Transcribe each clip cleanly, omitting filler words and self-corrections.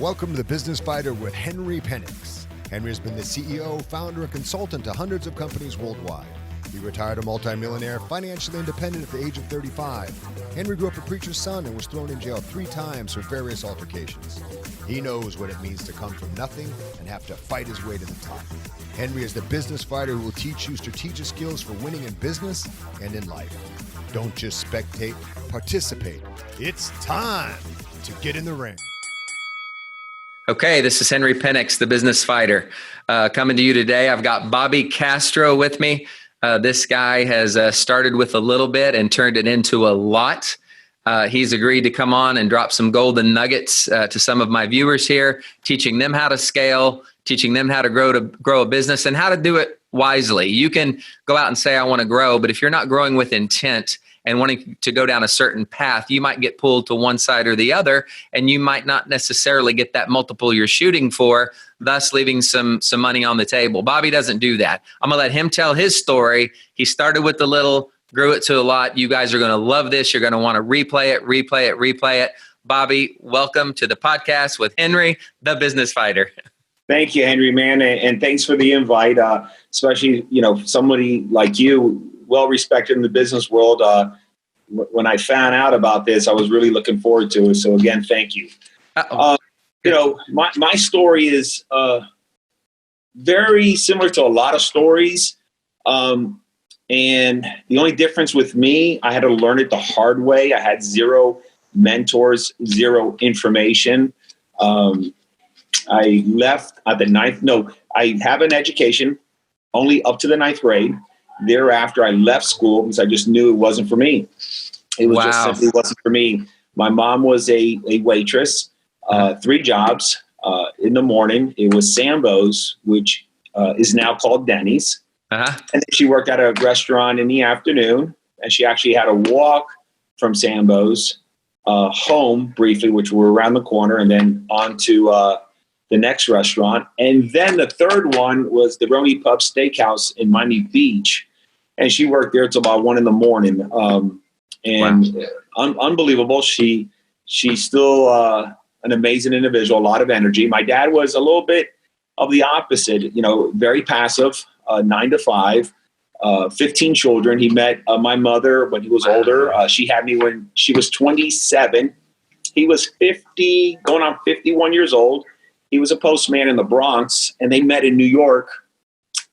Welcome to The Business Fighter with Henry Penix. Henry has been the CEO, founder, and consultant to hundreds of companies worldwide. He retired a multimillionaire, financially independent at the age of 35. Henry grew up a preacher's son and was thrown in jail 3 times for various altercations. He knows what it means to come from nothing and have to fight his way to the top. Henry is the business fighter who will teach you strategic skills for winning in business and in life. Don't just spectate, participate. It's time to get in the ring. Okay, this is Henry Penix, the business fighter, coming to you today. I've got Bobby Castro with me. This guy has started with a little bit and turned it into a lot. He's agreed to come on and drop some golden nuggets to some of my viewers here, teaching them how to scale, teaching them how to grow a business and how to do it wisely. You can go out and say, I want to grow, but if you're not growing with intent and wanting to go down a certain path, you might get pulled to one side or the other, and you might not necessarily get that multiple you're shooting for, thus leaving some money on the table. Bobby doesn't do that. I'm going to let him tell his story. He started with the little, grew it to a lot. You guys are going to love this. You're going to want to replay it. Bobby, welcome to the podcast with Henry, the business fighter. Thank you, Henry, man. And thanks for the invite, especially, somebody like you, well-respected in the business world. When I found out about this, I was really looking forward to it. So again, thank you. My story is very similar to a lot of stories. And the only difference with me, I had to learn it the hard way. I had 0 mentors, 0 information. I left at the 9th. No, I have an education only up to the 9th grade. Thereafter, I left school because I just knew it wasn't for me. It was just simply wasn't for me. My mom was a waitress, 3 jobs in the morning. It was Sambo's, which is now called Denny's. And then she worked at a restaurant in the afternoon, and she actually had to walk from Sambo's home briefly, which were around the corner, and then on to the next restaurant. And then the third one was the Roni Pub Steakhouse in Miami Beach. And she worked there till about 1 a.m. Unbelievable. She's still an amazing individual, a lot of energy. My dad was a little bit of the opposite, very passive, 9 to 5, 15 children. He met my mother when he was older. She had me when she was 27. He was 50, going on 51 years old. He was a postman in the Bronx, and they met in New York.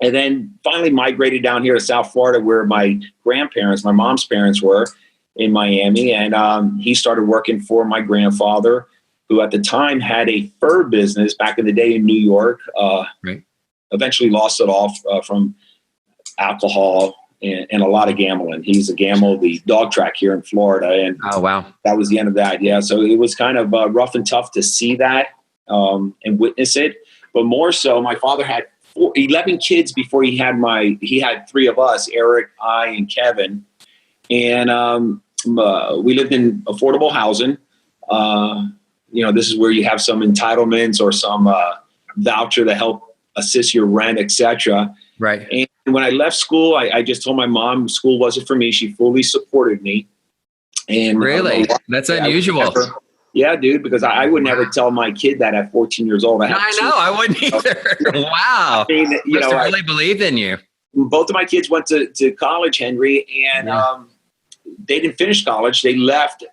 And then finally migrated down here to South Florida, where my grandparents, my mom's parents, were in Miami. And he started working for my grandfather, who at the time had a fur business back in the day in New York. Eventually lost it all from alcohol and a lot of gambling. He's a gamble, the dog track here in Florida. And that was the end of that. Yeah. So it was kind of rough and tough to see that and witness it. But more so, my father had 11 kids before he had 3 of us, Eric, I, and Kevin. And we lived in affordable housing. This is where you have some entitlements or some voucher to help assist your rent, etc. Right. And when I left school, I just told my mom school wasn't for me. She fully supported me. And really? That's unusual. Yeah, dude, because I would never tell my kid that at 14 years old. I wouldn't either. Wow. I mean, I really believed in you. Both of my kids went to college, Henry, and they didn't finish college. They left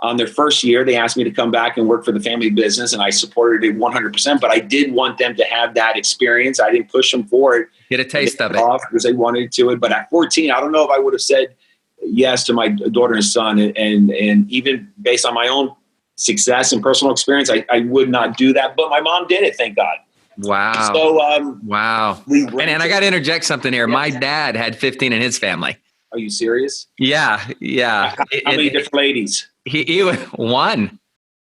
on their first year. They asked me to come back and work for the family business, and I supported it 100%. But I did want them to have that experience. I didn't push them for it. Get a taste of it. Because they wanted to it. But at 14, I don't know if I would have said yes to my daughter and son. And even based on my own success and personal experience, I would not do that, but my mom did it, thank God. Wow. So, wow. And I got to interject something here. My dad had 15 in his family. Are you serious? Yeah. How many different ladies? He was 1.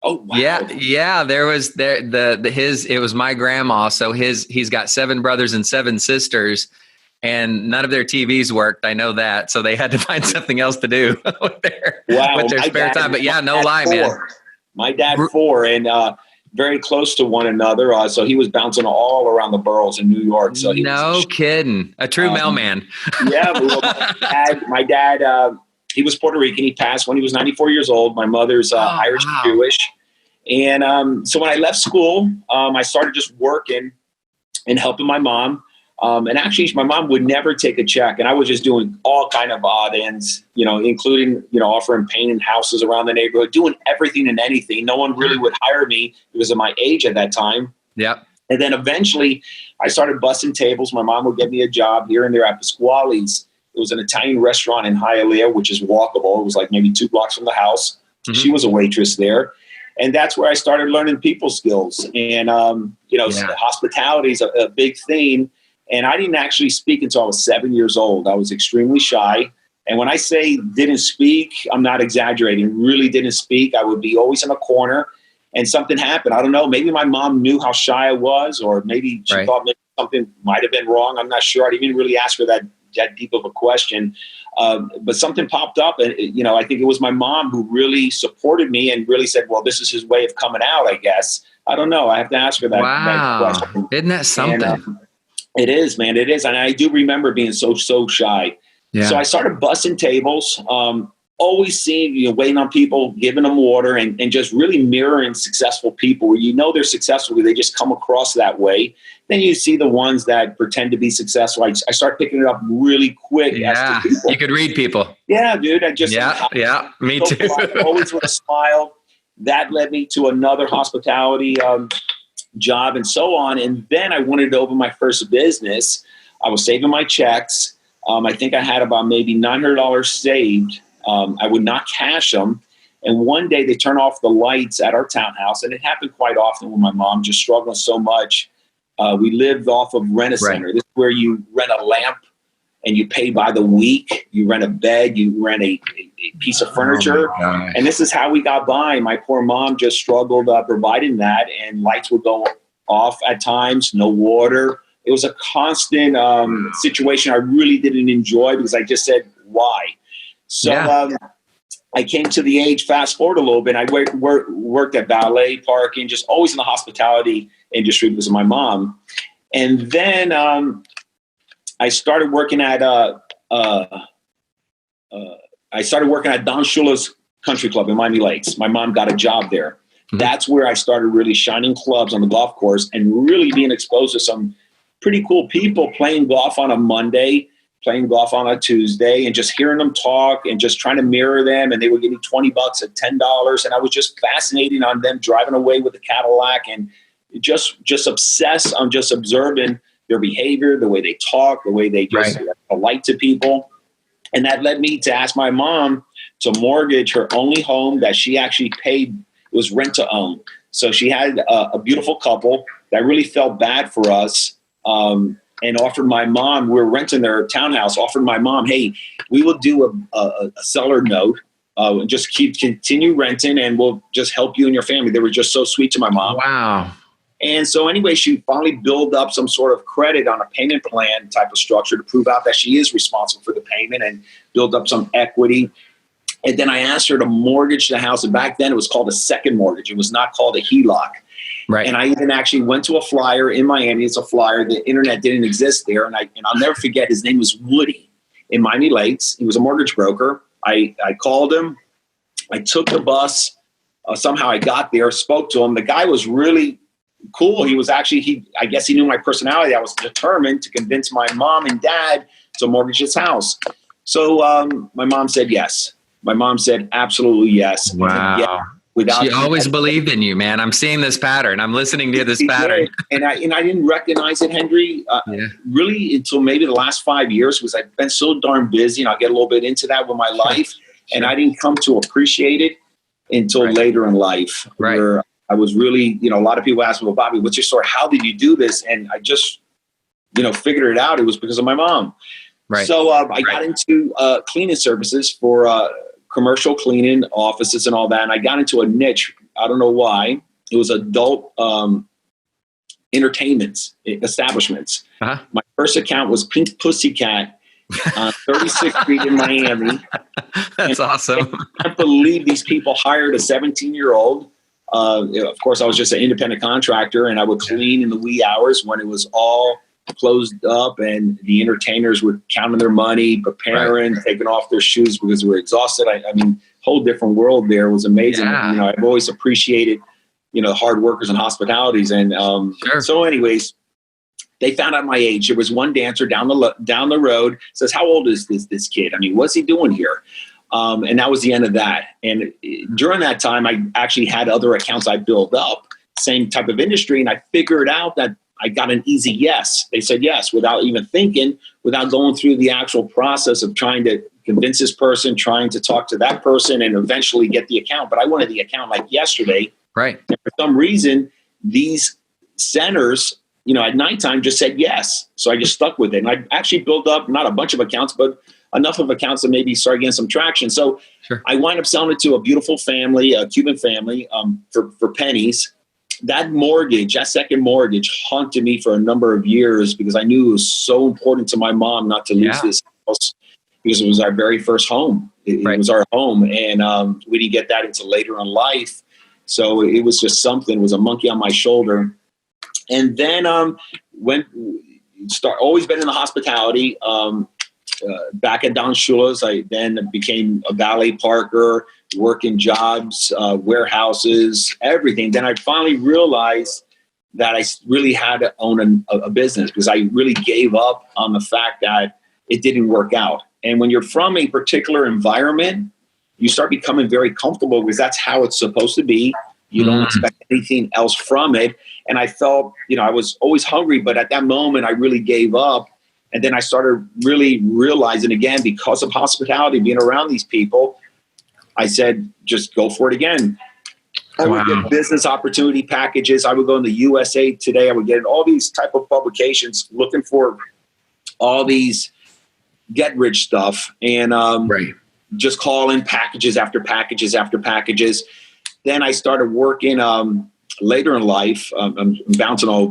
Oh, wow. Yeah. There was it was my grandma. So he's got 7 brothers and 7 sisters, and none of their TVs worked. I know that. So they had to find something else to do with their spare time. But yeah, no lie, 4. man. My dad 4 and very close to one another. So he was bouncing all around the boroughs in New York. So kidding. A true mailman. Yeah. My dad, he was Puerto Rican. He passed when he was 94 years old. My mother's Irish and Jewish. And so when I left school, I started just working and helping my mom. And actually, my mom would never take a check. And I was just doing all kind of odd ends, including, offering painting houses around the neighborhood, doing everything and anything. No one really would hire me because of my age at that time. Yep. And then eventually I started busting tables. My mom would get me a job here and there at Pasquale's. It was an Italian restaurant in Hialeah, which is walkable. It was like maybe 2 blocks from the house. Mm-hmm. She was a waitress there. And that's where I started learning people skills. And, hospitality is a big thing. And I didn't actually speak until I was 7 years old. I was extremely shy. And when I say didn't speak, I'm not exaggerating. Really didn't speak. I would be always in a corner and something happened. I don't know. Maybe my mom knew how shy I was, or maybe she thought maybe something might have been wrong. I'm not sure. I didn't even really ask her that deep of a question. But something popped up. And, I think it was my mom who really supported me and really said, well, this is his way of coming out, I guess. I don't know. I have to ask her that, that question. Isn't that something? And, it is, man. It is. And I do remember being so shy. Yeah. So I started busting tables, always seeing, waiting on people, giving them water, and just really mirroring successful people where they're successful, they just come across that way. Then you see the ones that pretend to be successful. I start picking it up really quick. Yeah, you could read people. Yeah, dude. Me too. Always with a smile. That led me to another hospitality job and so on. And then I wanted to open my first business. I was saving my checks. I think I had about maybe $900 saved. I would not cash them. And one day they turned off the lights at our townhouse. And it happened quite often when my mom just struggling so much. We lived off of Rent-A-Center. This is where you rent a lamp and you pay by the week. You rent a bed, you rent a piece of furniture. And this is how we got by. My poor mom just struggled providing that, and lights would go off at times, no water. It was a constant situation I really didn't enjoy because I just said, why? So I came to the age, fast forward a little bit, I worked at valet parking, just always in the hospitality industry because of my mom. And then I started working at Don Shula's Country Club in Miami Lakes. My mom got a job there. Mm-hmm. That's where I started really shining clubs on the golf course and really being exposed to some pretty cool people playing golf on a Monday, playing golf on a Tuesday, and just hearing them talk and just trying to mirror them. And they would give me $20 at $10. And I was just fascinating on them driving away with a Cadillac and just obsessed on just observing their behavior, the way they talk, the way they just polite to people. And that led me to ask my mom to mortgage her only home that she actually paid. It was rent to own. So she had a beautiful couple that really felt bad for us, and offered my mom, we were renting their townhouse, offered my mom, hey, we will do a seller note and just continue renting, and we'll just help you and your family. They were just so sweet to my mom. Wow. And so anyway, she finally built up some sort of credit on a payment plan type of structure to prove out that she is responsible for the payment and build up some equity. And then I asked her to mortgage the house. And back then it was called a second mortgage. It was not called a HELOC. Right. And I even actually went to a flyer in Miami. It's a flyer. The internet didn't exist there. And I'll never forget, his name was Woody in Miami Lakes. He was a mortgage broker. I called him. I took the bus. Somehow I got there, spoke to him. The guy was really cool. He was actually, I guess he knew my personality. I was determined to convince my mom and dad to mortgage his house. So my mom said yes. My mom said absolutely yes. Wow. She always believed in you, man. I'm seeing this pattern. I'm listening to this pattern. And I didn't recognize it, Henry, really until maybe the last 5 years, because I've been so darn busy, and I'll get a little bit into that with my life. And I didn't come to appreciate it until later in life, where I was really, a lot of people ask me, well, Bobby, what's your story? How did you do this? And I just, figured it out. It was because of my mom. Right. So I got into cleaning services for commercial cleaning offices and all that. And I got into a niche. I don't know why. It was adult entertainment establishments. Uh-huh. My first account was Pink Pussycat on 36th Street in Miami. That's awesome. I can't believe these people hired a 17-year-old. Of course, I was just an independent contractor, and I would clean in the wee hours when it was all closed up, and the entertainers were counting their money, preparing, taking off their shoes because they were exhausted. I mean, whole different world there. It was amazing. Yeah. I've always appreciated hard workers and hospitalities. And Sure. so anyways, they found out my age. There was one dancer down the road, says, how old is this kid? I mean, what's he doing here? And that was the end of that. And during that time, I actually had other accounts I built up, same type of industry. And I figured out that I got an easy yes. They said yes without even thinking, without going through the actual process of trying to convince this person, trying to talk to that person, and eventually get the account. But I wanted the account like yesterday. Right. And for some reason, these centers, at nighttime just said yes. So I just stuck with it. And I actually built up not a bunch of accounts, but enough of accounts to maybe start getting some traction. So Sure. I wind up selling it to a beautiful family, a Cuban family, for pennies. That second mortgage haunted me for a number of years because I knew it was so important to my mom not to lose this house because it was our very first home. It was our home. And we didn't get that until later in life. So it was just something, it was a monkey on my shoulder. And then always been in the hospitality. Back at Don Shula's, I then became a valet parker, working jobs, warehouses, everything. Then I finally realized that I really had to own a business because I really gave up on the fact that it didn't work out. And when you're from a particular environment, you start becoming very comfortable because that's how it's supposed to be. You don't expect anything else from it. And I felt, I was always hungry, but at that moment I really gave up. And then I started really realizing again, because of hospitality, being around these people, I said, just go for it again. I would get business opportunity packages. I would go in the USA Today. I would get in all these type of publications looking for all these get rich stuff and just call in packages after packages after packages. Then I started working later in life. I'm bouncing all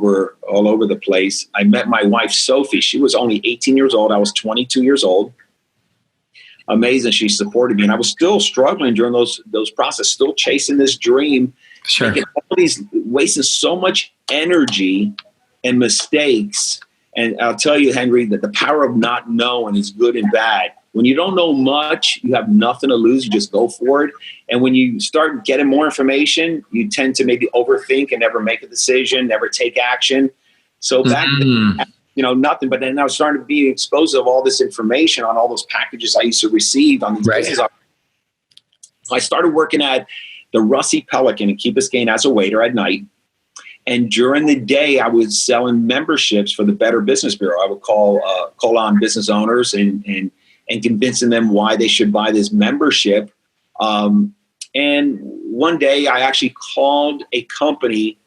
over the place. I met my wife, Sophie. She was only 18 years old. I was 22 years old. Amazing. She supported me. And I was still struggling during those processes, still chasing this dream. Sure. Wasting so much energy and mistakes. And I'll tell you, Henry, that the power of not knowing is good and bad. When you don't know much, you have nothing to lose. You just go for it. And when you start getting more information, you tend to maybe overthink and never make a decision, never take action. So back then, nothing. But then I was starting to be exposed of all this information on all those packages I used to receive on these business. I started working at the Rusty Pelican in Key Biscayne as a waiter at night. And during the day, I was selling memberships for the Better Business Bureau. I would call on business owners and convincing them why they should buy this membership. And one day I actually called a company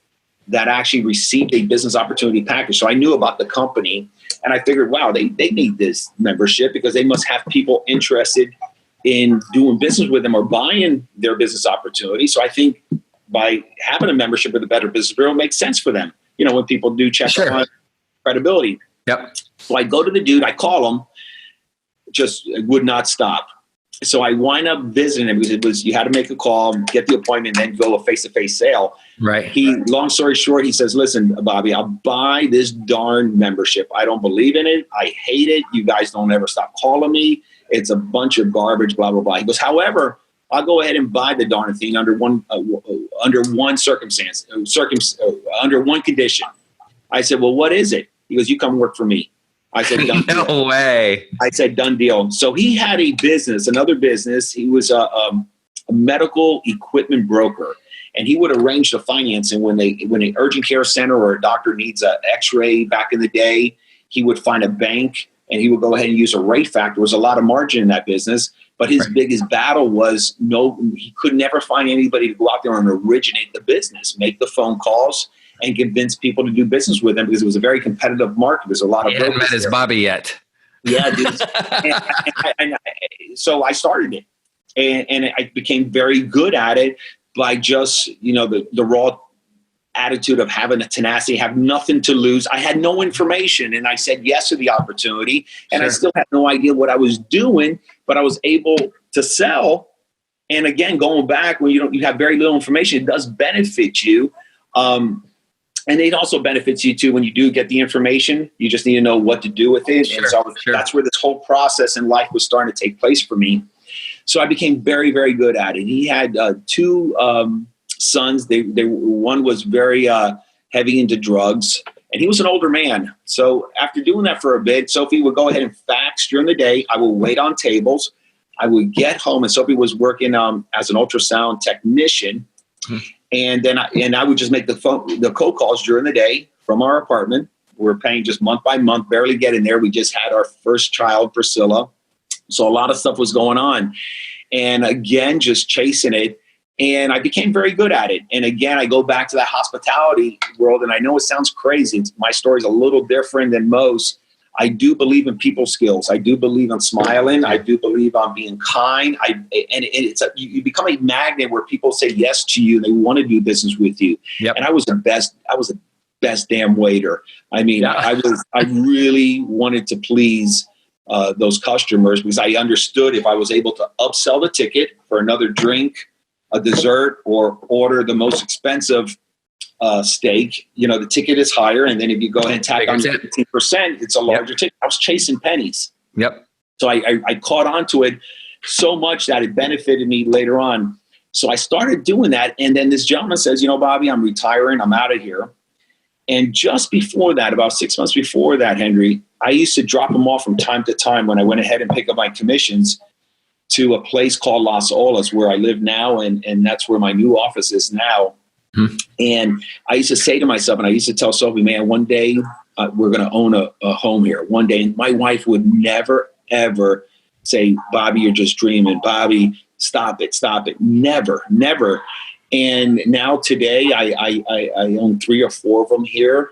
that actually received a business opportunity package. So I knew about the company and I figured, wow, they need this membership because they must have people interested in doing business with them or buying their business opportunity. So I think by having a membership with the Better Business Bureau, it makes sense for them. When people do check on credibility. Yep. So I go to the dude, I call him, just would not stop. So I wind up visiting him because you had to make a call, get the appointment, then go a face-to-face sale. Right. Long story short, he says, listen, Bobby, I'll buy this darn membership. I don't believe in it. I hate it. You guys don't ever stop calling me. It's a bunch of garbage, blah, blah, blah. He goes, however, I'll go ahead and buy the darn thing under one circumstance, under one condition. I said, well, what is it? He goes, you come work for me. I said, done deal. No way. I said, done deal. So he had another business. He was a medical equipment broker, and he would arrange the financing when an urgent care center or a doctor needs an x-ray back in the day. He would find a bank and he would go ahead and use a rate factor. There was a lot of margin in that business, but his biggest battle was he could never find anybody to go out there and originate the business, make the phone calls, and convince people to do business with them because it was a very competitive market. There's a lot of brokers. He hadn't met his Bobby yet. Yeah, dude. So I started it, and I became very good at it by just the raw attitude of having a tenacity, have nothing to lose. I had no information, and I said yes to the opportunity, and I still had no idea what I was doing, but I was able to sell. And again, going back when you have very little information, it does benefit you. And it also benefits you too when you do get the information. You just need to know what to do with it. And so that's where this whole process in life was starting to take place for me. So I became very, very good at it. He had two sons. One was very heavy into drugs, and he was an older man. So after doing that for a bit, Sophie would go ahead and fax during the day. I would wait on tables. I would get home, and Sophie was working as an ultrasound technician. And then I would just make the cold calls during the day from our apartment. We're paying just month by month, barely getting there. We just had our first child, Priscilla. So a lot of stuff was going on. And again, just chasing it. And I became very good at it. And again, I go back to that hospitality world. And I know it sounds crazy. My story's a little different than most. I do believe in people skills. I do believe in smiling. I do believe on being kind. You become a magnet where people say yes to you. They want to do business with you. Yep. And I was the best damn waiter. I mean, I really wanted to please those customers, because I understood if I was able to upsell the ticket for another drink, a dessert, or order the most expensive steak, the ticket is higher. And then if you go ahead and tack on 15%, it's a larger ticket. I was chasing pennies. Yep. So I caught on to it so much that it benefited me later on. So I started doing that. And then this gentleman says, Bobby, I'm retiring. I'm out of here. And just before that, about 6 months before that, Henry, I used to drop him off from time to time when I went ahead and pick up my commissions to a place called Las Olas, where I live now. And that's where my new office is now. And I used to say to myself, and I used to tell Sophie, man, one day we're going to own a home here one day. And my wife would never, ever say, Bobby, you're just dreaming. Bobby, stop it. Never, never. And now today I own 3 or 4 of them here.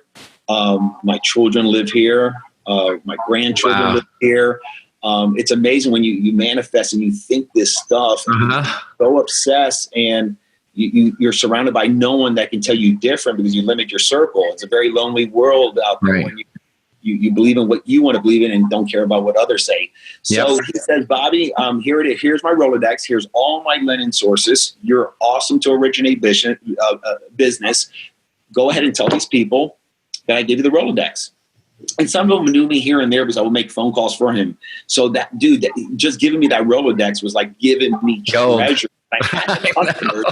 My children live here. My grandchildren live here. It's amazing when you manifest and you think this stuff, and so obsessed, and you're surrounded by no one that can tell you different, because you limit your circle. It's a very lonely world out there when you believe in what you want to believe in and don't care about what others say. So he says, Bobby, here it is. Here's my Rolodex. Here's all my linen sources. You're awesome to originate business. Go ahead and tell these people that I give you the Rolodex. And some of them knew me here and there because I would make phone calls for him. So that dude, just giving me that Rolodex was like giving me treasure. I had the customers.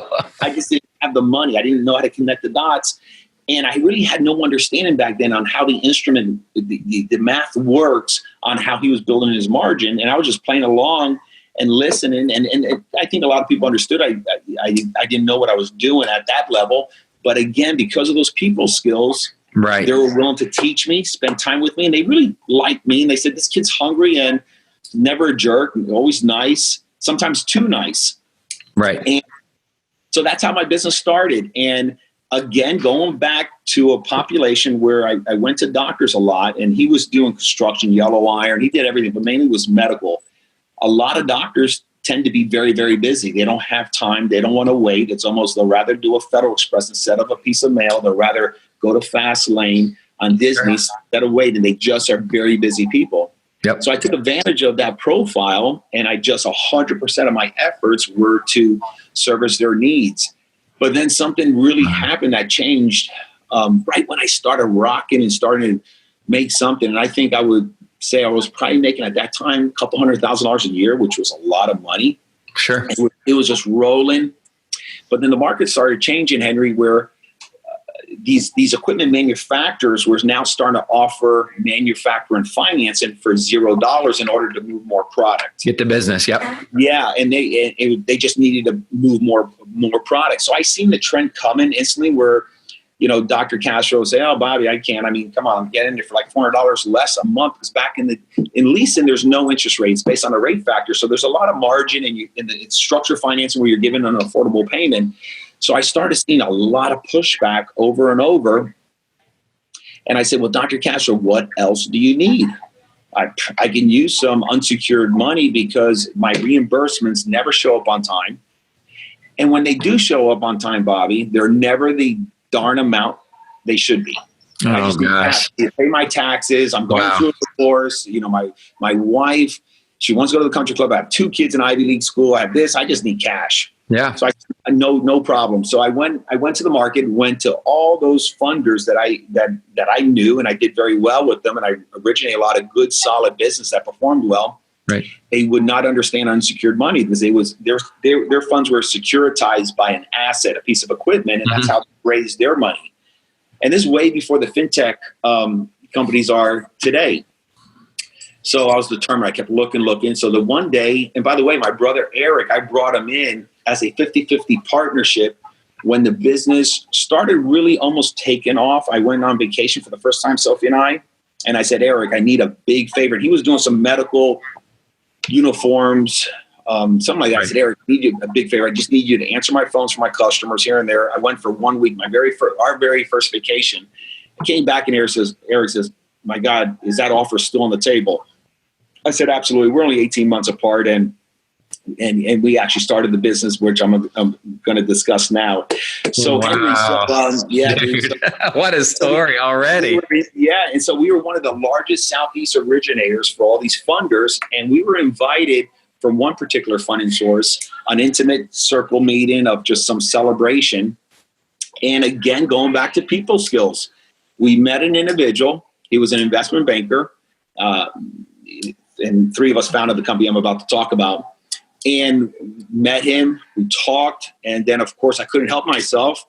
I just didn't have the money. I didn't know how to connect the dots. And I really had no understanding back then on how the instrument, the math works, on how he was building his margin. And I was just playing along and listening. And I think a lot of people understood I didn't know what I was doing at that level. But again, because of those people skills, they were willing to teach me, spend time with me. And they really liked me. And they said, this kid's hungry and never a jerk, always nice, sometimes too nice. Right. And so that's how my business started. And again, going back to a population where I went to doctors a lot, and he was doing construction, yellow iron. He did everything, but mainly was medical. A lot of doctors tend to be very, very busy. They don't have time. They don't want to wait. It's almost they'll rather do a Federal Express instead of a piece of mail. They'll rather go to Fast Lane on Disney instead of waiting. They just are very busy people. Yep. So I took advantage of that profile, and I just 100% of my efforts were to service their needs. But then something really happened that changed right when I started rocking and starting to make something. And I think I would say I was probably making at that time $200,000 a year, which was a lot of money. Sure. It was just rolling. But then the market started changing, Henry, where these equipment manufacturers were now starting to offer manufacturing financing for $0 in order to move more product. Get the business. Yep. Yeah. And they just needed to move more product. So I seen the trend coming instantly where, Dr. Castro would say, oh, Bobby, I can't. I mean, come on, get in there for like $400 less a month. Because back in leasing, there's no interest rates based on a rate factor. So there's a lot of margin in the structured financing where you're given an affordable payment. So I started seeing a lot of pushback over and over. And I said, well, Dr. Castro, what else do you need? I can use some unsecured money because my reimbursements never show up on time. And when they do show up on time, Bobby, they're never the darn amount they should be. I just gosh. Pay my taxes. I'm going through a divorce. My wife, she wants to go to the country club. I have 2 kids in Ivy League school. I have this. I just need cash. Yeah. So I no problem. So I went to the market, went to all those funders that I knew, and I did very well with them. And I originated a lot of good, solid business that performed well. Right. They would not understand unsecured money because their funds were securitized by an asset, a piece of equipment, and that's how they raised their money. And this is way before the fintech companies are today. So I was determined. I kept looking. So the one day, and by the way, my brother Eric, I brought him in as a 50-50 partnership when the business started really almost taking off. I went on vacation for the first time, Sophie and I said, Eric, I need a big favor. And he was doing some medical uniforms, something like that. I said, Eric, I need you a big favor. I just need you to answer my phones for my customers here and there. I went for 1 week, our very first vacation. I came back and Eric says, my God, is that offer still on the table? I said, absolutely. We're only 18 months apart. And we actually started the business, which I'm going to discuss now. So, wow. Henry, Dude, what a story already. And so we were one of the largest Southeast originators for all these funders, and we were invited from one particular funding source, an intimate circle meeting of just some celebration. And again, going back to people skills, we met an individual. He was an investment banker, and 3 of us founded the company I'm about to talk about. And met him, we talked, and then of course I couldn't help myself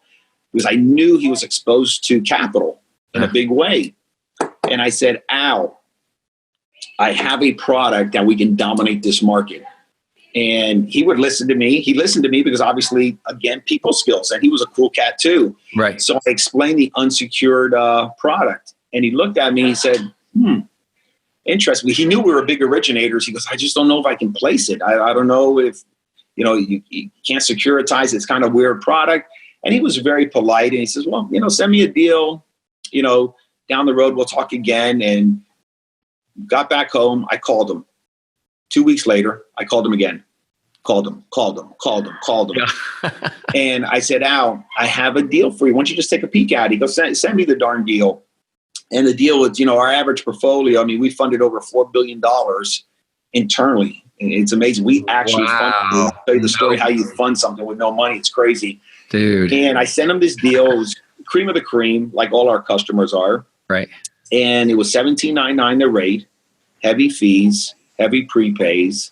because I knew he was exposed to capital in a big way. And I said, Al, I have a product that we can dominate this market. And he would listen to me. He listened to me because obviously, again, people skills, and he was a cool cat too. Right. So I explained the unsecured product, and he looked at me and he said, interesting. He knew we were big originators. He goes, I just don't know if I can place it. I don't know if, you can't securitize. It's kind of a weird product. And he was very polite. And he says, well, send me a deal, down the road, we'll talk again. And got back home. I called him. 2 weeks later, I called him again. Called him. Yeah. And I said, Al, I have a deal for you. Why don't you just take a peek at it? He goes, send me the darn deal. And the deal with, our average portfolio, we funded over $4 billion internally. And it's amazing. We actually funded. I'll tell you the story how you fund something with no money. It's crazy. Dude. And I sent him this deal. It was cream of the cream, like all our customers are. Right. And it was $17.99 the rate, heavy fees, heavy prepays.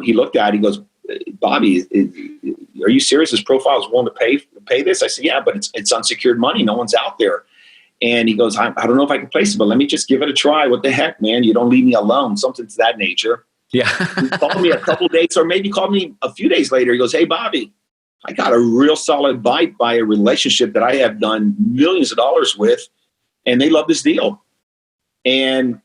He looked at it. He goes, Bobby, are you serious? This profile is willing to pay this? I said, yeah, but it's unsecured money. No one's out there. And he goes, I don't know if I can place it, but let me just give it a try. What the heck, man? You don't leave me alone. Something to that nature. Yeah. He called me a couple days, or maybe called me a few days later. He goes, hey, Bobby, I got a real solid bite by a relationship that I have done millions of dollars with, and they love this deal. And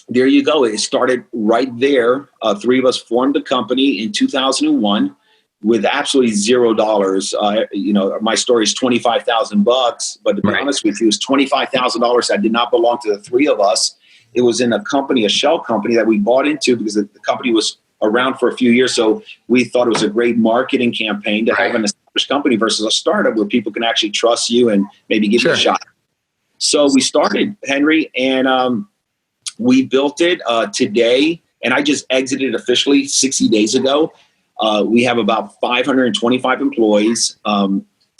there you go. It started right there. 3 of us formed the company in 2001. With absolutely $0. My story is $25,000, but to be honest with you, it's $25,000 that did not belong to the 3 of us. It was in a shell company that we bought into because the company was around for a few years. So we thought it was a great marketing campaign to have an established company versus a startup where people can actually trust you and maybe give you a shot. So we started, Henry, and we built it today. And I just exited officially 60 days ago. We have about 525 employees.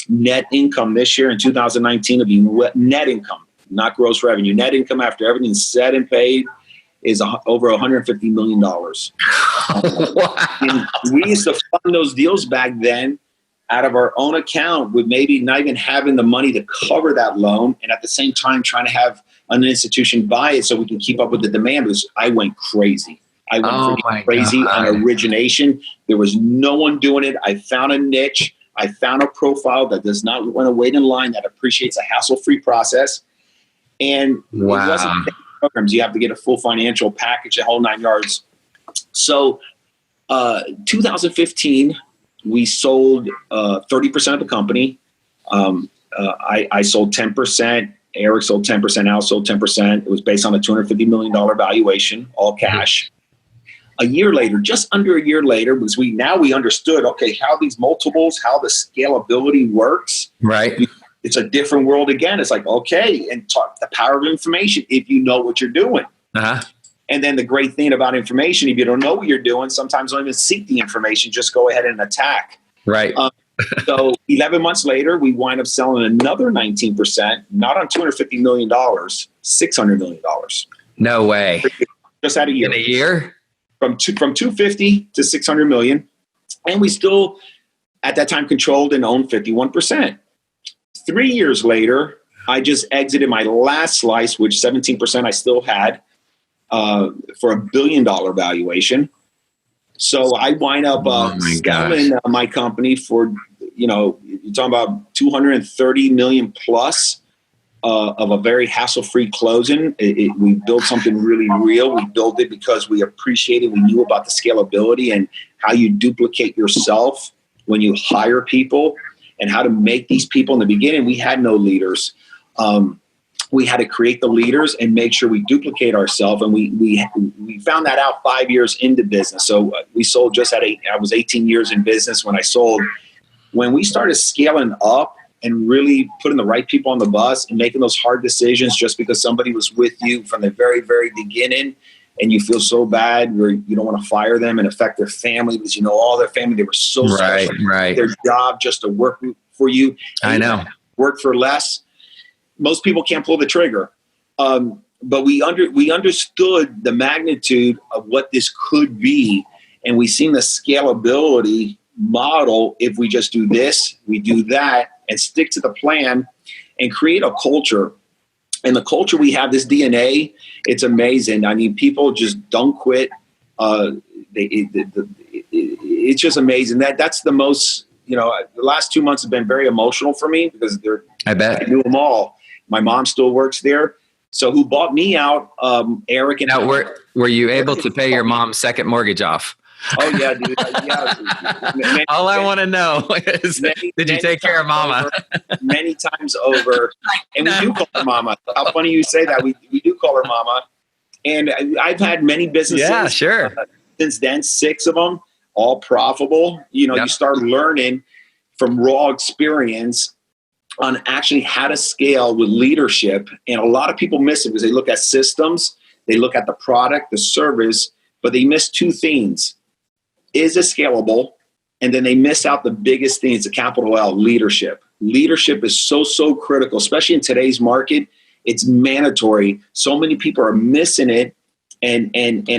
Net income this year in 2019 of net income, not gross revenue. Net income after everything's said and paid is over $150 million. Wow. And we used to fund those deals back then out of our own account with maybe not even having the money to cover that loan, and at the same time trying to have an institution buy it so we can keep up with the demand, because I went crazy. I went crazy on origination. There was no one doing it. I found a niche. I found a profile that does not want to wait in line, that appreciates a hassle-free process. And it wasn't programs. You have to get a full financial package, the whole 9 yards. So 2015, we sold 30% of the company. I sold 10%. Eric sold 10%. Al sold 10%. It was based on a $250 million valuation, all cash. A year later, just under a year later, because we understood, okay, how these multiples, how the scalability works. Right. It's a different world again. It's like, okay, and talk the power of information if you know what you're doing. Uh-huh. And then the great thing about information, if you don't know what you're doing, sometimes don't even seek the information, just go ahead and attack. Right. So 11 months later, we wind up selling another 19%, not on $250 million, $600 million. No way. Just had a year. In a year? from 250 to 600 million. And we still, at that time, controlled and owned 51%. 3 years later, I just exited my last slice, which 17% I still had, for $1 billion valuation. So I wind up selling my company for, you're talking about 230 million plus of a very hassle-free closing. We built something really real. We built it because we appreciated, we knew about the scalability and how you duplicate yourself when you hire people and how to make these people. In the beginning, we had no leaders. We had to create the leaders and make sure we duplicate ourselves. And we found that out 5 years into business. So we sold I was 18 years in business when I sold. When we started scaling up and really putting the right people on the bus and making those hard decisions just because somebody was with you from the very, very beginning, and you feel so bad where you don't want to fire them and affect their family because all their family, they were so special. Right. Their job just to work for you. I know. Work for less. Most people can't pull the trigger. But we understood the magnitude of what this could be. And we seen the scalability model. If we just do this, we do that, and stick to the plan and create a culture. And the culture we have, this DNA, it's amazing. I mean, people just don't quit. It's just amazing. That's the most, the last 2 months have been very emotional for me because I bet. I knew them all. My mom still works there. So who bought me out, Eric. And now, were you able to pay your mom's second mortgage off? Oh, yeah, dude. Yeah. All I want to know is, did you take care of mama? Many times over. And we do call her mama. How funny you say that. We do call her mama. And I've had many businesses. Yeah, sure. Since then, 6 of them, all profitable. You start learning from raw experience on actually how to scale with leadership. And a lot of people miss it because they look at systems, they look at the product, the service, but they miss 2 things. Is it scalable? And then they miss out the biggest thing. It's a capital L, leadership. Leadership is so critical, especially in today's market. It's mandatory. So many people are missing it. And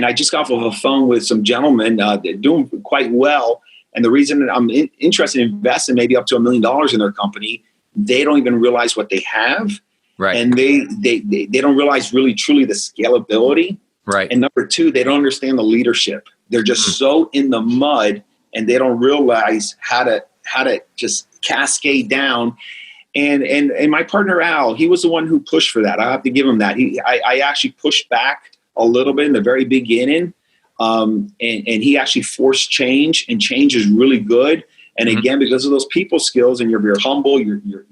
I just got off of a phone with some gentlemen. They're doing quite well. And the reason that I'm interested in investing maybe up to $1 million in their company, they don't even realize what they have. Right. And they don't realize really truly the scalability. Right. And number 2, they don't understand the leadership. They're just so in the mud and they don't realize how to just cascade down. And my partner, Al, he was the one who pushed for that. I have to give him that. I actually pushed back a little bit in the very beginning. And he actually forced change, and change is really good. And again, because of those people skills, and you're humble, you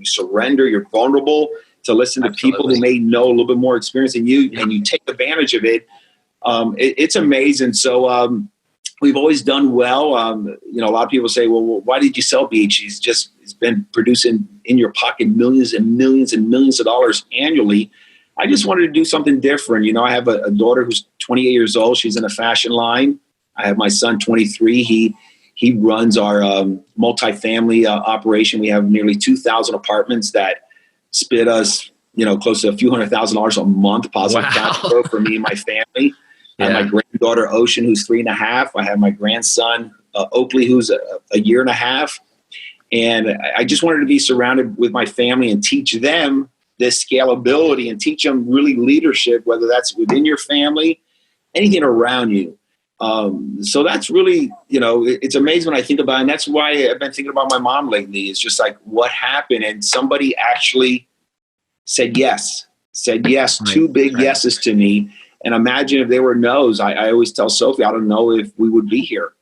surrender, you're vulnerable to listen to people who may know a little bit more experience than you, and you take advantage of it. It's amazing. So we've always done well. A lot of people say, well, why did you sell Beach? It's been producing in your pocket millions and millions and millions of dollars annually. I just wanted to do something different. I have a daughter who's 28 years old. She's in a fashion line. I have my son, 23. He runs our multifamily operation. We have nearly 2,000 apartments that spit us, close to a few $100,000 a month positive cash flow for me and my family. I have my granddaughter, Ocean, who's 3.5. I have my grandson, Oakley, who's a year and a half. And I just wanted to be surrounded with my family and teach them this scalability and teach them really leadership, whether that's within your family, anything around you. So that's really, it's amazing when I think about it. And that's why I've been thinking about my mom lately. It's just like what happened. And somebody actually said yes, 2 big yeses to me. And imagine if there were no's. I always tell Sophie, I don't know if we would be here,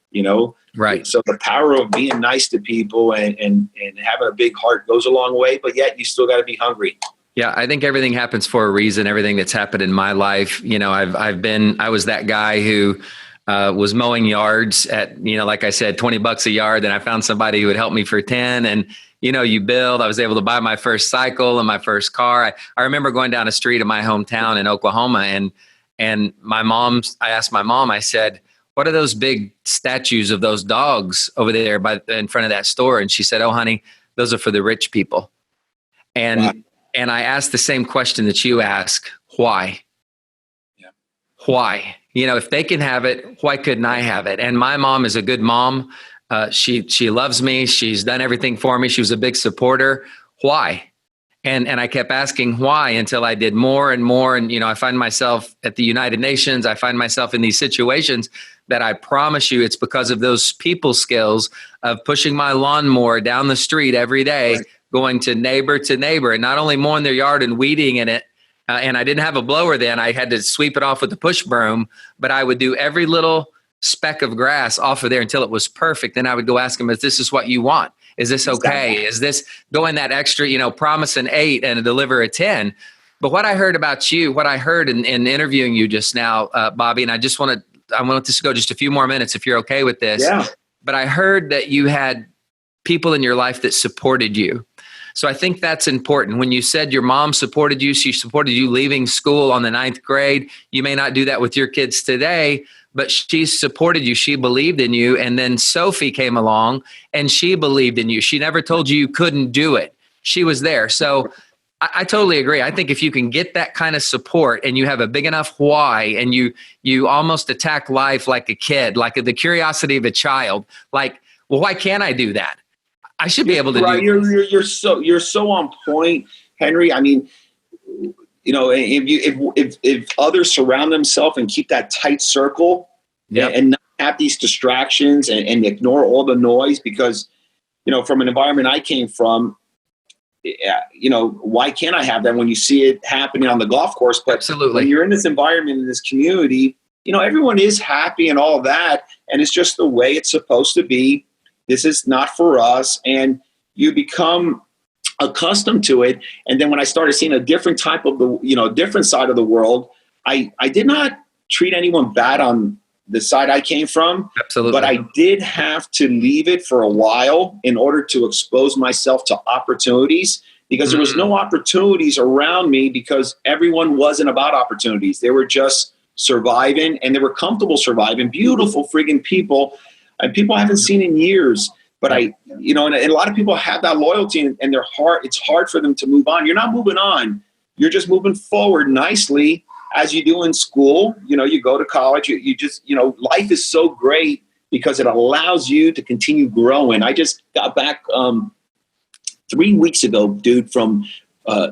Right. So the power of being nice to people and having a big heart goes a long way, but yet you still got to be hungry. Yeah, I think everything happens for a reason. Everything that's happened in my life, I was that guy who was mowing yards at, like I said, $20 a yard. And I found somebody who would help me for 10. And, you build. I was able to buy my first cycle and my first car. I remember going down a street in my hometown in Oklahoma, and I asked my mom, I said, what are those big statues of those dogs over there in front of that store? And she said, oh, honey, those are for the rich people. And wow. And I asked the same question that you ask, why? Yeah. Why? if they can have it, why couldn't I have it? And my mom is a good mom. She loves me. She's done everything for me. She was a big supporter. Why? And I kept asking why until I did more and more. And, I find myself at the United Nations. I find myself in these situations that I promise you it's because of those people skills of pushing my lawnmower down the street every day, right, going to neighbor, and not only mowing their yard and weeding in it. And I didn't have a blower then. I had to sweep it off with the push broom, but I would do every little speck of grass off of there until it was perfect. Then I would go ask them, is this what you want? Is this okay? Exactly. Is this going that extra, promise an 8 and deliver a 10? But what I heard about you, what I heard in interviewing you just now, Bobby, and I want this to go just a few more minutes if you're okay with this. Yeah. But I heard that you had people in your life that supported you. So I think that's important. When you said your mom supported you, she supported you leaving school on the 9th grade. You may not do that with your kids today, but she supported you. She believed in you. And then Sophie came along and she believed in you. She never told you couldn't do it. She was there. So I totally agree. I think if you can get that kind of support and you have a big enough why, and you almost attack life like a kid, like the curiosity of a child, like, well, why can't I do that? I should be able to do that. You're so on point, Henry. I mean, if others surround themselves and keep that tight circle, yep, and not have these distractions and ignore all the noise, because, from an environment I came from, why can't I have that when you see it happening on the golf course? But absolutely, when you're in this environment, in this community, everyone is happy and all that. And it's just the way it's supposed to be. This is not for us. And you become accustomed to it. And then when I started seeing a different type of different side of the world, I did not treat anyone bad on the side I came from. Absolutely. But I did have to leave it for a while in order to expose myself to opportunities, because there was no opportunities around me, because everyone wasn't about opportunities. They were just surviving, and they were comfortable surviving. Beautiful friggin' people, and people I haven't seen in years. But and a lot of people have that loyalty, and it's hard for them to move on. You're not moving on. You're just moving forward nicely, as you do in school. You go to college, you just, life is so great because it allows you to continue growing. I just got back 3 weeks ago, dude, from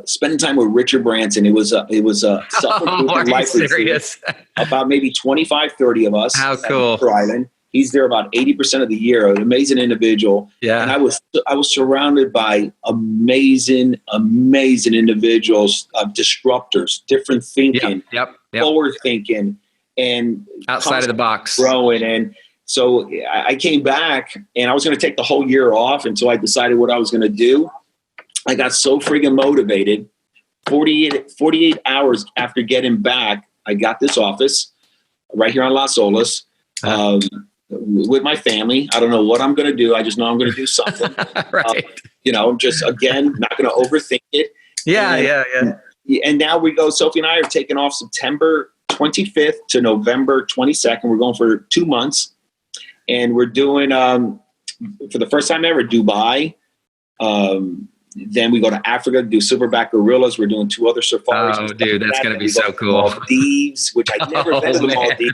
spending time with Richard Branson. It was a self-improvement life retreat. About maybe 25, 30 of us. How cool. At Island. He's there about 80% of the year, an amazing individual. Yeah. And I was surrounded by amazing individuals, disruptors, different thinking, yep. forward thinking, and outside of the box, growing. And so I came back, and I was going to take the whole year off until I decided what I was going to do. I got so friggin' motivated. 48 hours after getting back, I got this office right here on Las Olas. With my family. I don't know what I'm going to do. I just know I'm going to do something. Right. Just, again, not going to overthink it. Yeah. And now Sophie and I are taking off September 25th to November 22nd. We're going for 2 months. And we're doing, for the first time ever, Dubai. Then we go to Africa to do silverback gorillas. We're doing 2 other safaris. Oh, dude, that's going to be so cool. Maldives, which I've never been to the Maldives.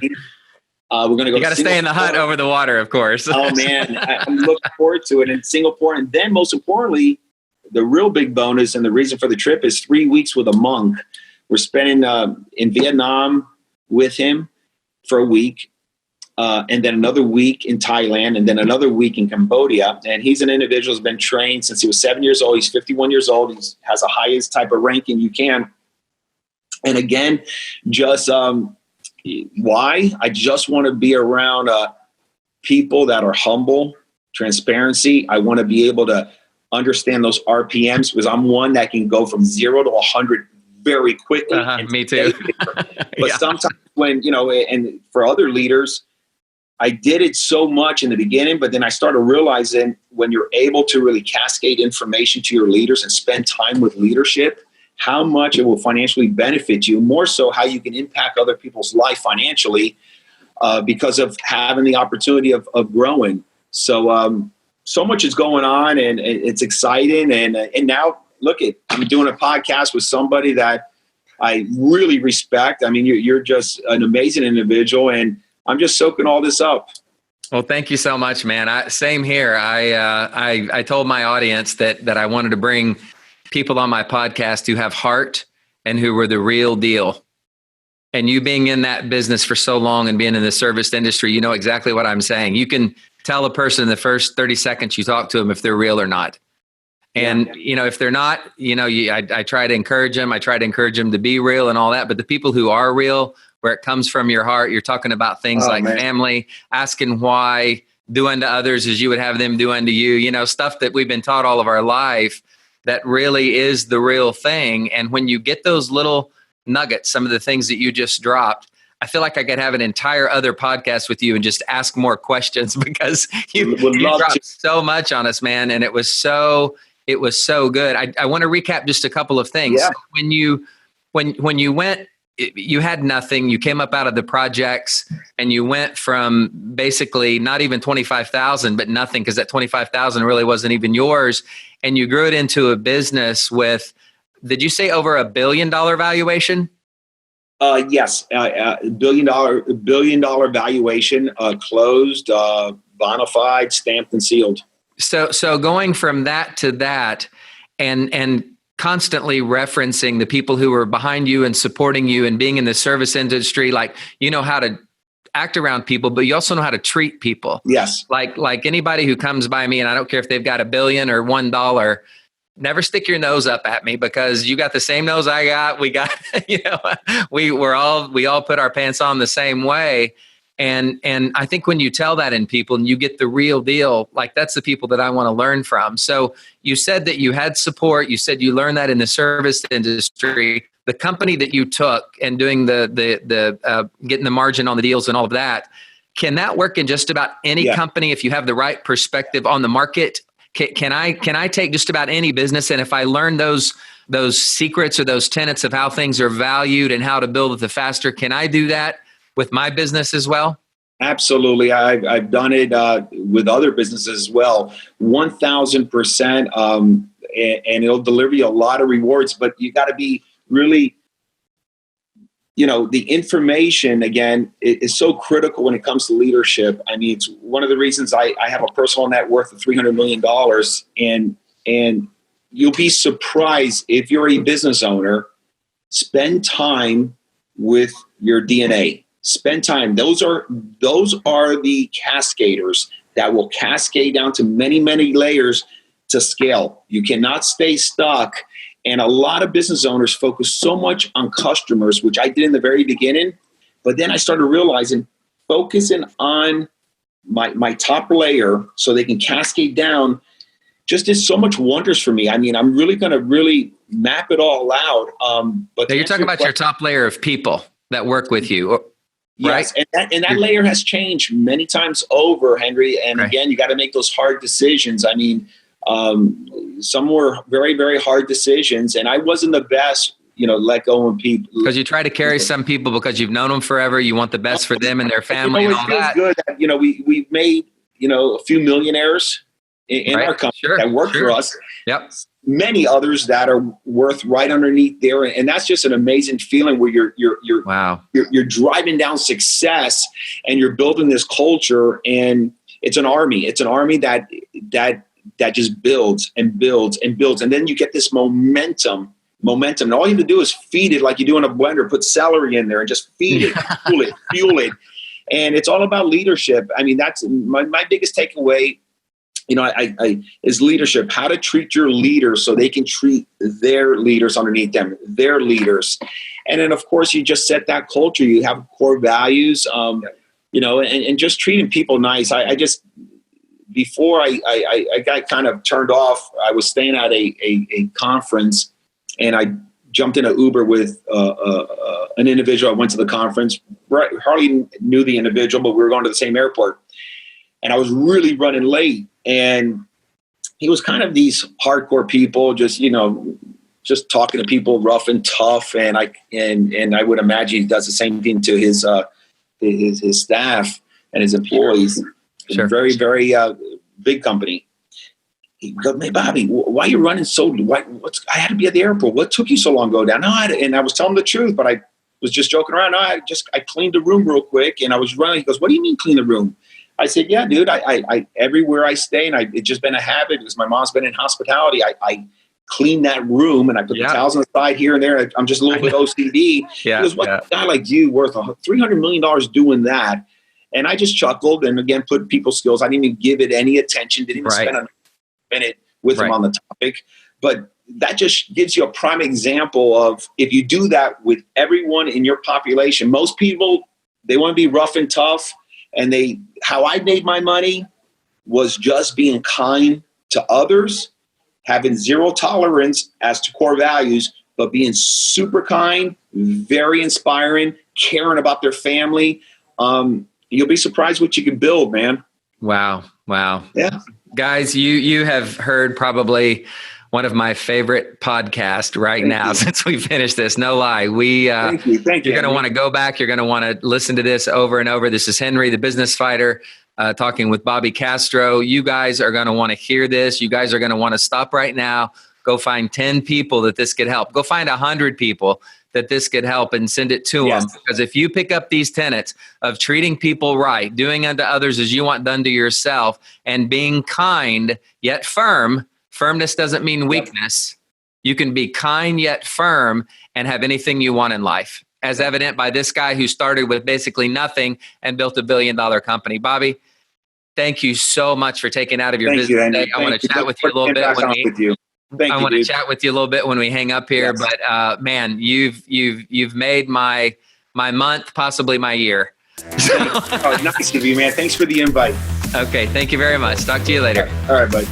We're going to go. You got to stay in the hut over the water, of course. Oh man, I'm looking forward to it. In Singapore, and then most importantly, the real big bonus and the reason for the trip is 3 weeks with a monk. We're spending in Vietnam with him for a week, and then another week in Thailand, and then another week in Cambodia. And he's an individual who's been trained since he was 7 years old. He's 51 years old. He has the highest type of ranking you can. And again, just why? I just want to be around people that are humble, transparency. I want to be able to understand those RPMs, because I'm one that can go from 0 to 100 very quickly. Me too. But sometimes when, and for other leaders, I did it so much in the beginning, but then I started realizing when you're able to really cascade information to your leaders and spend time with leadership, how much it will financially benefit you, more so how you can impact other people's life financially because of having the opportunity of growing. So so much is going on, and it's exciting. And now, look, I'm doing a podcast with somebody that I really respect. I mean, you're just an amazing individual, and I'm just soaking all this up. Well, thank you so much, man. Same here. I told my audience that I wanted to bring people on my podcast who have heart and who were the real deal. And you being in that business for so long and being in the service industry, you know exactly what I'm saying. You can tell a person in the first 30 seconds you talk to them if they're real or not. And, if they're not, I try to encourage them. I try to encourage them to be real and all that. But the people who are real, where it comes from your heart, you're talking about things like family, asking why, do unto others as you would have them do unto you, stuff that we've been taught all of our life that really is the real thing. And when you get those little nuggets, some of the things that you just dropped, I feel like I could have an entire other podcast with you and just ask more questions because you dropped so much on us, man. And it was so good. I want to recap just a couple of things. Yeah. When you went, you had nothing, you came up out of the projects and you went from basically not even 25,000, but nothing, because that 25,000 really wasn't even yours. And you grew it into a business with, did you say over $1 billion valuation? Yes. $1 billion valuation, closed, bonafide, stamped and sealed. So going from that to that and constantly referencing the people who are behind you and supporting you and being in the service industry, like, you know how to act around people, but you also know how to treat people. Yes. Like anybody who comes by me, and I don't care if they've got $1 billion or $1, never stick your nose up at me, because you got the same nose I got. We got, we all put our pants on the same way. And I think when you tell that in people and you get the real deal, like, that's the people that I want to learn from. So you said that you had support. You said you learned that in the service industry. The company that you took and doing the getting the margin on the deals and all of that, can that work in just about any company if you have the right perspective on the market? Can I take just about any business, and if I learn those secrets or those tenets of how things are valued and how to build it faster, can I do that with my business as well? Absolutely. I've done it with other businesses as well. 1,000%. And it'll deliver you a lot of rewards, but you got to be really, the information, again, is so critical when it comes to leadership. I mean, it's one of the reasons I have a personal net worth of $300 million. And you'll be surprised if you're a business owner, spend time with your DNA. Spend time. Those are the cascaders that will cascade down to many, many layers to scale. You cannot stay stuck. And a lot of business owners focus so much on customers, which I did in the very beginning. But then I started realizing focusing on my top layer so they can cascade down just did so much wonders for me. I mean, I'm really going to map it all out. But now you're talking about your top layer of people that work with you. Yes, right? and that layer has changed many times over, Henry. And again, you got to make those hard decisions. I mean, some were very, very hard decisions, and I wasn't the best, let go of people. Because you try to carry some people because you've known them forever. You want the best for them and their family and all that. Good that, we've made, a few millionaires in our company that work for us. Yep. Many others that are worth right underneath there, and that's just an amazing feeling where you're driving down success and you're building this culture, and it's an army. It's an army that just builds and builds and builds, and then you get this momentum. And all you have to do is feed it like you do in a blender. Put celery in there and just feed it, fuel it, and it's all about leadership. I mean, that's my biggest takeaway. Is leadership, how to treat your leaders so they can treat their leaders underneath them, their leaders. And then, of course, you just set that culture. You have core values, and just treating people nice. Before I got kind of turned off, I was staying at a conference, and I jumped in an Uber with an individual. I went to the conference, hardly knew the individual, but we were going to the same airport. And I was really running late. And he was kind of these hardcore people, just talking to people rough and tough. And I would imagine he does the same thing to his staff and his employees. Sure. Very, very big company. he goes, "Hey, Bobby, why are you running so? I had to be at the airport. What took you so long to go down?" No, and I was telling him the truth, but I was just joking around. No, I cleaned the room real quick, and I was running. He goes, "What do you mean clean the room?" I said, "Yeah, dude. I everywhere I stay, and it's just been a habit because my mom's been in hospitality. I clean that room, and I put the towels on the side here and there. I'm just a little bit OCD." Yeah, he goes, "What a guy like you worth $300 million doing that?" And I just chuckled and again put people skills. I didn't even give it any attention. Didn't even spend a minute with him on the topic. But that just gives you a prime example of if you do that with everyone in your population. Most people, they want to be rough and tough. And how I made my money was just being kind to others, having zero tolerance as to core values, but being super kind, very inspiring, caring about their family. You'll be surprised what you can build, man. Wow. Yeah. Guys, you have heard probably one of my favorite podcasts now since we finished this. No lie. Thank you. You're going to want to go back. You're going to want to listen to this over and over. This is Henry, the business fighter, talking with Bobby Castro. You guys are going to want to hear this. You guys are going to want to stop right now. Go find 10 people that this could help. Go find 100 people that this could help and send it to them. Because if you pick up these tenets of treating people right, doing unto others as you want done to yourself, and being kind yet firm, firmness doesn't mean weakness. You can be kind yet firm and have anything you want in life, as evident by this guy who started with basically nothing and built $1 billion company. Bobby, thank you so much for taking out of your business today. I want to chat with you a little bit I want to chat with you a little bit when we hang up here, but man, you've made my month, possibly my year. Nice of you, man. Thanks for the invite. Okay, thank you very much. Talk to you later. All right, buddy.